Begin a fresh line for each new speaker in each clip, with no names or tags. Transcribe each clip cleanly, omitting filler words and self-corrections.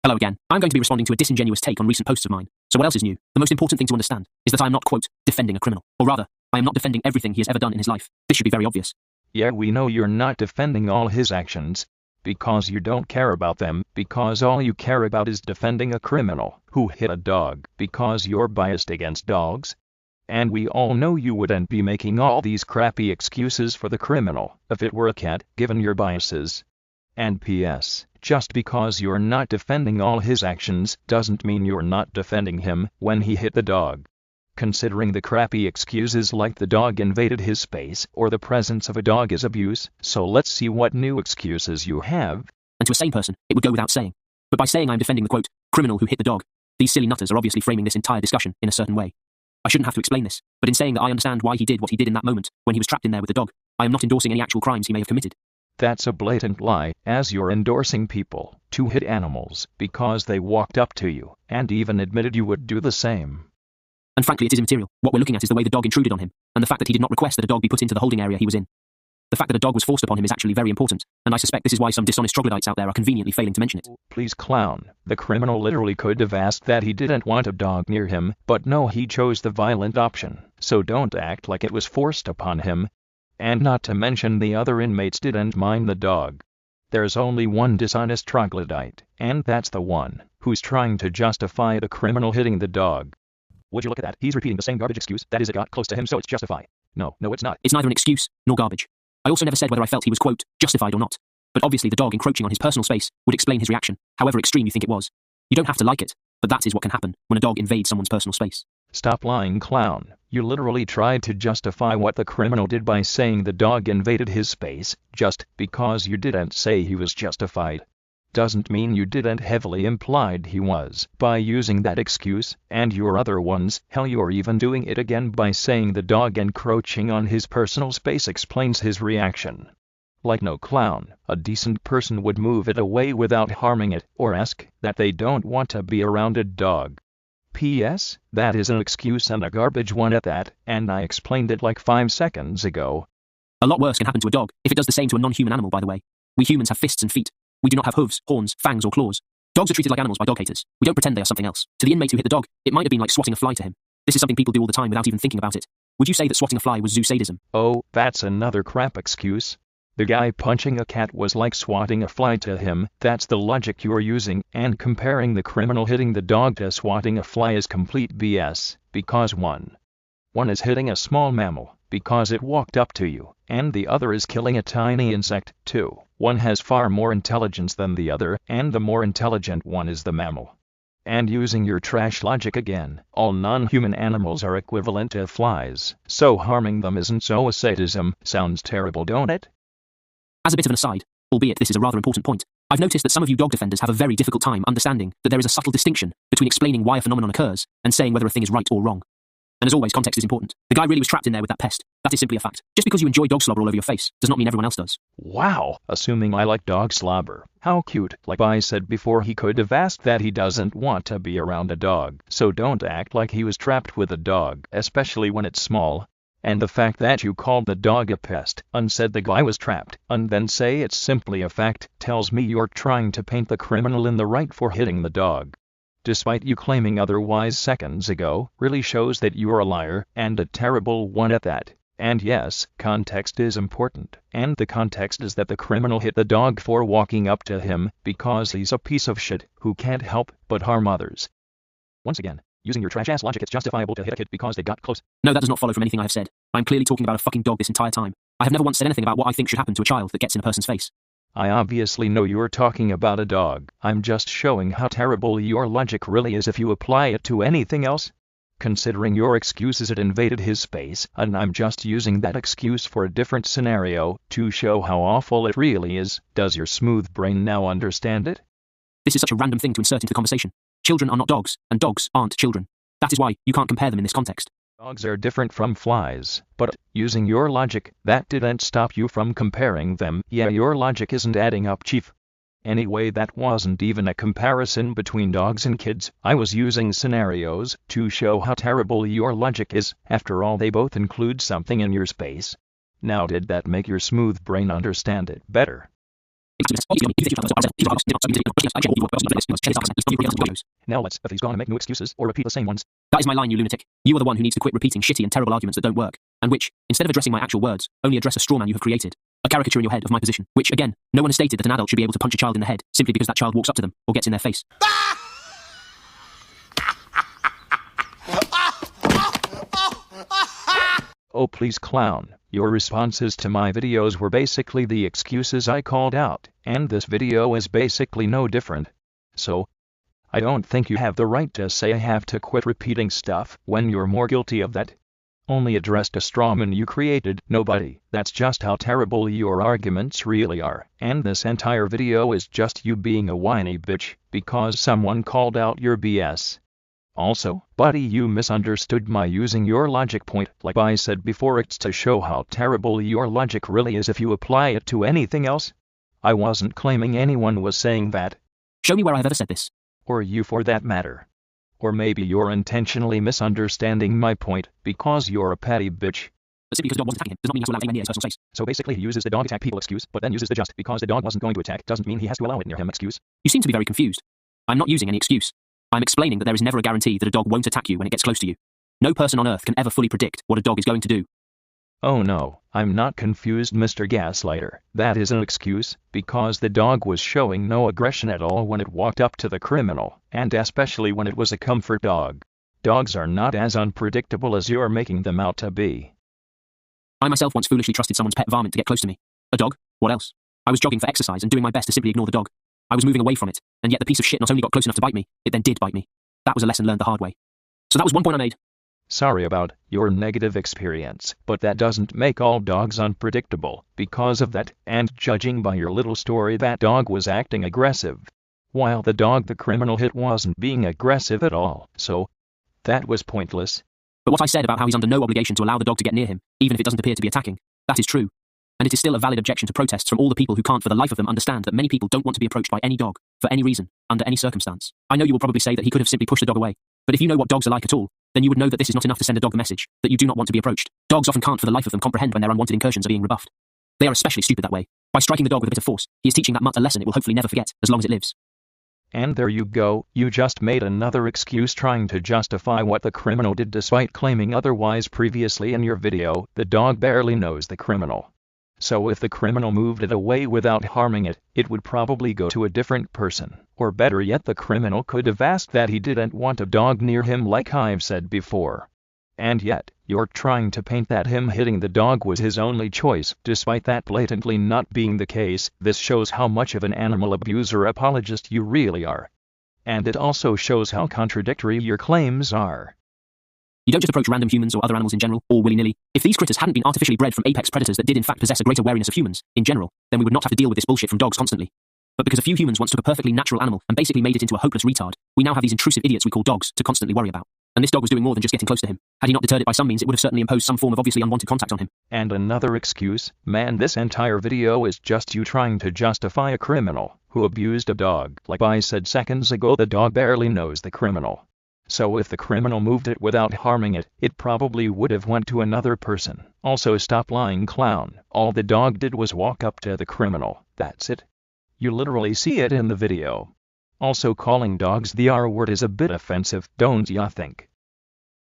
Hello again. I'm going to be responding to a disingenuous take on recent posts of mine. So what else is new? The most important thing to understand is that I am not, quote, defending a criminal. Or rather, I am not defending everything he has ever done in his life. This should be very obvious.
Yeah, we know you're not defending all his actions, because you don't care about them, because all you care about is defending a criminal who hit a dog, because you're biased against dogs. And we all know you wouldn't be making all these crappy excuses for the criminal if it were a cat, given your biases. And P.S. Just because you're not defending all his actions doesn't mean you're not defending him when he hit the dog. Considering the crappy excuses like the dog invaded his space or the presence of a dog is abuse, so let's see what new excuses you have.
And to a sane person, it would go without saying. But by saying I'm defending the, quote, criminal who hit the dog, these silly nutters are obviously framing this entire discussion in a certain way. I shouldn't have to explain this, but in saying that I understand why he did what he did in that moment, when he was trapped in there with the dog, I am not endorsing any actual crimes he may have committed.
That's a blatant lie, as you're endorsing people to hit animals because they walked up to you and even admitted you would do the same.
And frankly, it is immaterial. What we're looking at is the way the dog intruded on him, and the fact that he did not request that a dog be put into the holding area he was in. The fact that a dog was forced upon him is actually very important, and I suspect this is why some dishonest troglodytes out there are conveniently failing to mention it.
Please, clown. The criminal literally could have asked that he didn't want a dog near him, but no, he chose the violent option. So don't act like it was forced upon him. And not to mention the other inmates didn't mind the dog. There's only one dishonest troglodyte, and that's the one who's trying to justify the criminal hitting the dog. Would you look at that? He's repeating the same garbage excuse, that is, it got close to him so it's justified. No, it's not.
It's neither an excuse nor garbage. I also never said whether I felt he was, quote, justified or not. But obviously the dog encroaching on his personal space would explain his reaction, however extreme you think it was. You don't have to like it, but that is what can happen when a dog invades someone's personal space.
Stop lying, clown. You literally tried to justify what the criminal did by saying the dog invaded his space, just because you didn't say he was justified. Doesn't mean you didn't heavily implied he was by using that excuse, and your other ones. Hell, you're even doing it again by saying the dog encroaching on his personal space explains his reaction. Like no, clown, a decent person would move it away without harming it, or ask that they don't want to be around a dog. P.S. That is an excuse and a garbage one at that, and I explained it like 5 seconds ago.
A lot worse can happen to a dog if it does the same to a non-human animal, by the way. We humans have fists and feet. We do not have hooves, horns, fangs or claws. Dogs are treated like animals by dog haters. We don't pretend they are something else. To the inmate who hit the dog, it might have been like swatting a fly to him. This is something people do all the time without even thinking about it. Would you say that swatting a fly was zoo sadism?
Oh, that's another crap excuse. The guy punching a cat was like swatting a fly to him. That's the logic you're using, and comparing the criminal hitting the dog to swatting a fly is complete BS, because one is hitting a small mammal because it walked up to you, and the other is killing a tiny insect, too. One has far more intelligence than the other, and the more intelligent one is the mammal. And using your trash logic again, all non-human animals are equivalent to flies, so harming them isn't zoosadism. Sounds terrible, don't it?
As a bit of an aside, albeit this is a rather important point, I've noticed that some of you dog defenders have a very difficult time understanding that there is a subtle distinction between explaining why a phenomenon occurs and saying whether a thing is right or wrong. And as always, context is important. The guy really was trapped in there with that pest. That is simply a fact. Just because you enjoy dog slobber all over your face does not mean everyone else does.
Wow, assuming I like dog slobber. How cute. Like I said before, he could have asked that he doesn't want to be around a dog. So don't act like he was trapped with a dog, especially when it's small. And the fact that you called the dog a pest and said the guy was trapped, and then say it's simply a fact, tells me you're trying to paint the criminal in the right for hitting the dog. Despite you claiming otherwise seconds ago, really shows that you're a liar, and a terrible one at that. And yes, context is important, and the context is that the criminal hit the dog for walking up to him, because he's a piece of shit who can't help but harm others. Once again, using your trash-ass logic, it's justifiable to hit a kid because they got close.
No, that does not follow from anything I have said. I'm clearly talking about a fucking dog this entire time. I have never once said anything about what I think should happen to a child that gets in a person's face.
I obviously know you're talking about a dog. I'm just showing how terrible your logic really is if you apply it to anything else. Considering your excuse is it invaded his space, and I'm just using that excuse for a different scenario to show how awful it really is, does your smooth brain now understand it?
This is such a random thing to insert into the conversation. Children are not dogs, and dogs aren't children. That is why you can't compare them in this context.
Dogs are different from flies, but using your logic, that didn't stop you from comparing them. Yeah, your logic isn't adding up, Chief. Anyway, that wasn't even a comparison between dogs and kids. I was using scenarios to show how terrible your logic is. After all, they both include something in your space. Now, did that make your smooth brain understand it better? Now let's, if he's gonna make new excuses or repeat the same ones.
That is my line, you lunatic. You are the one who needs to quit repeating shitty and terrible arguments that don't work, and which, instead of addressing my actual words, only address a straw man you have created. A caricature in your head of my position, which, again, no one has stated that an adult should be able to punch a child in the head simply because that child walks up to them or gets in their face.
Oh please clown, your responses to my videos were basically the excuses I called out, and this video is basically no different. So, I don't think you have the right to say I have to quit repeating stuff when you're more guilty of that. Only addressed a strawman you created, nobody. That's just how terrible your arguments really are, and this entire video is just you being a whiny bitch, because someone called out your BS. Also, buddy, you misunderstood my using your logic point. Like I said before, it's to show how terrible your logic really is if you apply it to anything else. I wasn't claiming anyone was saying that.
Show me where I've ever said this.
Or you for that matter. Or maybe you're intentionally misunderstanding my point, because you're a petty bitch.
But simply because the dog wasn't attacking him does not mean he has to allow it anywhere near his personal space.
So basically he uses the dog attack people excuse, but then uses the just because the dog wasn't going to attack doesn't mean he has to allow it near him excuse.
You seem to be very confused. I'm not using any excuse. I'm explaining that there is never a guarantee that a dog won't attack you when it gets close to you. No person on earth can ever fully predict what a dog is going to do.
Oh no, I'm not confused, Mr. Gaslighter. That is an excuse, because the dog was showing no aggression at all when it walked up to the criminal, and especially when it was a comfort dog. Dogs are not as unpredictable as you're making them out to be.
I myself once foolishly trusted someone's pet varmint to get close to me. A dog? What else? I was jogging for exercise and doing my best to simply ignore the dog. I was moving away from it, and yet the piece of shit not only got close enough to bite me, it then did bite me. That was a lesson learned the hard way. So that was one point I made.
Sorry about your negative experience, but that doesn't make all dogs unpredictable. Because of that, and judging by your little story, that dog was acting aggressive, while the dog the criminal hit wasn't being aggressive at all, so that was pointless.
But what I said about how he's under no obligation to allow the dog to get near him, even if it doesn't appear to be attacking, that is true. And it is still a valid objection to protests from all the people who can't for the life of them understand that many people don't want to be approached by any dog, for any reason, under any circumstance. I know you will probably say that he could have simply pushed the dog away, but if you know what dogs are like at all, then you would know that this is not enough to send a dog a message, that you do not want to be approached. Dogs often can't for the life of them comprehend when their unwanted incursions are being rebuffed. They are especially stupid that way. By striking the dog with a bit of force, he is teaching that mutt a lesson it will hopefully never forget, as long as it lives.
And there you go, you just made another excuse trying to justify what the criminal did despite claiming otherwise previously in your video. The dog barely knows the criminal. So if the criminal moved it away without harming it, it would probably go to a different person. Or better yet, the criminal could have asked that he didn't want a dog near him like I've said before. And yet, you're trying to paint that him hitting the dog was his only choice, despite that blatantly not being the case. This shows how much of an animal abuser apologist you really are. And it also shows how contradictory your claims are.
You don't just approach random humans or other animals in general, all willy-nilly. If these critters hadn't been artificially bred from apex predators that did in fact possess a greater wariness of humans, in general, then we would not have to deal with this bullshit from dogs constantly. But because a few humans once took a perfectly natural animal and basically made it into a hopeless retard, we now have these intrusive idiots we call dogs to constantly worry about. And this dog was doing more than just getting close to him. Had he not deterred it by some means, it would have certainly imposed some form of obviously unwanted contact on him.
And another excuse? Man, this entire video is just you trying to justify a criminal who abused a dog. Like I said seconds ago, the dog barely knows the criminal. So if the criminal moved it without harming it, it probably would have went to another person. Also, stop lying, clown. All the dog did was walk up to the criminal. That's it. You literally see it in the video. Also, calling dogs the R word is a bit offensive, don't ya think?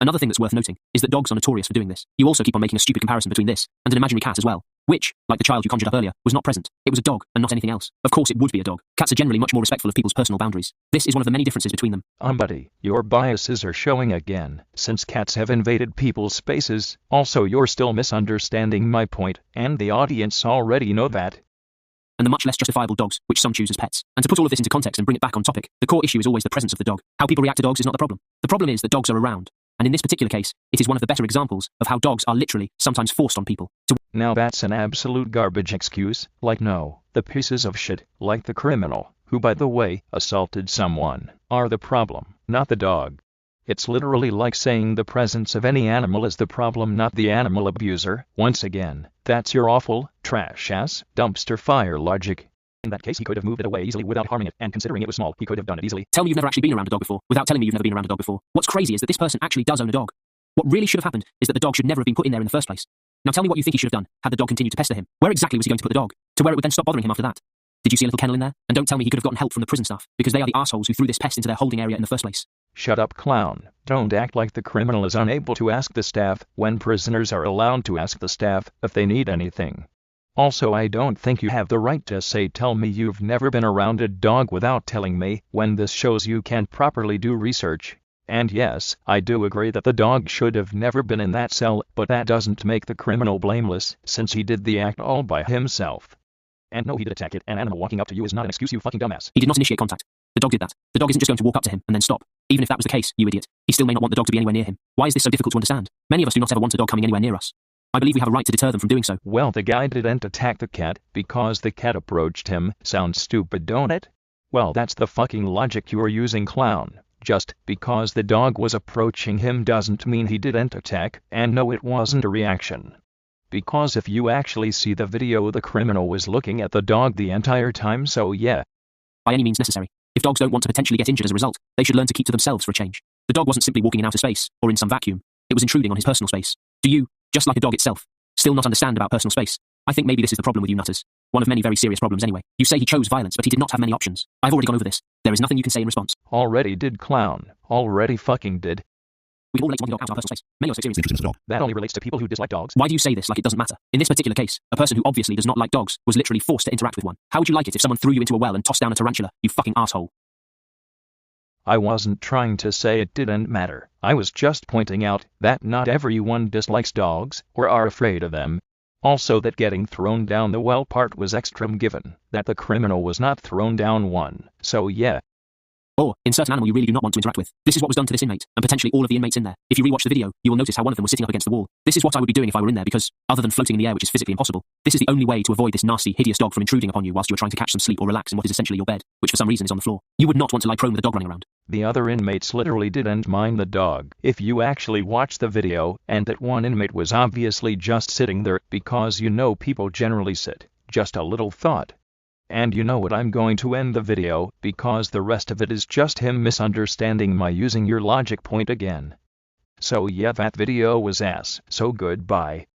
Another thing that's worth noting is that dogs are notorious for doing this. You also keep on making a stupid comparison between this and an imaginary cat as well, which, like the child you conjured up earlier, was not present. It was a dog and not anything else. Of course it would be a dog. Cats are generally much more respectful of people's personal boundaries. This is one of the many differences between them.
Buddy, your biases are showing again, since cats have invaded people's spaces. Also, you're still misunderstanding my point, and the audience already know that.
And the much less justifiable dogs, which some choose as pets. And to put all of this into context and bring it back on topic, the core issue is always the presence of the dog. How people react to dogs is not the problem. The problem is that dogs are around. And in this particular case, it is one of the better examples of how dogs are literally, sometimes forced on people to...
Now that's an absolute garbage excuse. Like no, the pieces of shit, like the criminal, who by the way, assaulted someone, are the problem, not the dog. It's literally like saying the presence of any animal is the problem, not the animal abuser. Once again, that's your awful, trash-ass, dumpster fire logic. In that case, he could have moved it away easily without harming it, and considering it was small, he could have done it easily.
Tell me you've never actually been around a dog before, without telling me you've never been around a dog before. What's crazy is that this person actually does own a dog. What really should have happened is that the dog should never have been put in there in the first place. Now tell me what you think he should have done, had the dog continued to pester him. Where exactly was he going to put the dog? To where it would then stop bothering him after that? Did you see a little kennel in there? And don't tell me he could have gotten help from the prison staff, because they are the assholes who threw this pest into their holding area in the first place.
Shut up, clown. Don't act like the criminal is unable to ask the staff when prisoners are allowed to ask the staff if they need anything. Also, I don't think you have the right to say tell me you've never been around a dog without telling me, when this shows you can't properly do research. And yes, I do agree that the dog should have never been in that cell, but that doesn't make the criminal blameless, since he did the act all by himself. And no, he did attack it. An animal walking up to you is not an excuse, you fucking dumbass.
He did not initiate contact. The dog did that. The dog isn't just going to walk up to him and then stop. Even if that was the case, you idiot, he still may not want the dog to be anywhere near him. Why is this so difficult to understand? Many of us do not ever want a dog coming anywhere near us. I believe we have a right to deter them from doing so.
Well, the guy didn't attack the cat because the cat approached him. Sounds stupid, don't it? Well, that's the fucking logic you're using, clown. Just because the dog was approaching him doesn't mean he didn't attack, and no, it wasn't a reaction. Because if you actually see the video, the criminal was looking at the dog the entire time, so yeah.
By any means necessary. If dogs don't want to potentially get injured as a result, they should learn to keep to themselves for a change. The dog wasn't simply walking in outer space, or in some vacuum. It was intruding on his personal space. Do you, just like a dog itself, still not understand about personal space? I think maybe this is the problem with you nutters. One of many very serious problems anyway. You say he chose violence, but he did not have many options. I've already gone over this. There is nothing you can say in response.
Already did, clown. Already fucking did.
We all relate to wanting a dog out of our personal space. Many also experience it.
That only relates to people who dislike dogs.
Why do you say this like it doesn't matter? In this particular case, a person who obviously does not like dogs was literally forced to interact with one. How would you like it if someone threw you into a well and tossed down a tarantula, you fucking asshole?
I wasn't trying to say it didn't matter. I was just pointing out that not everyone dislikes dogs, or are afraid of them. Also, that getting thrown down the well part was extreme, given that the criminal was not thrown down one, so yeah.
Or, in certain animal you really do not want to interact with. This is what was done to this inmate, and potentially all of the inmates in there. If you rewatch the video, you will notice how one of them was sitting up against the wall. This is what I would be doing if I were in there, because, other than floating in the air, which is physically impossible, this is the only way to avoid this nasty, hideous dog from intruding upon you whilst you are trying to catch some sleep or relax in what is essentially your bed, which for some reason is on the floor. You would not want to lie prone with a dog running around.
The other inmates literally didn't mind the dog. If you actually watch the video, and that one inmate was obviously just sitting there, because you know people generally sit. Just a little thought. And you know what, I'm going to end the video, because the rest of it is just him misunderstanding my using your logic point again. So yeah, that video was ass, so goodbye.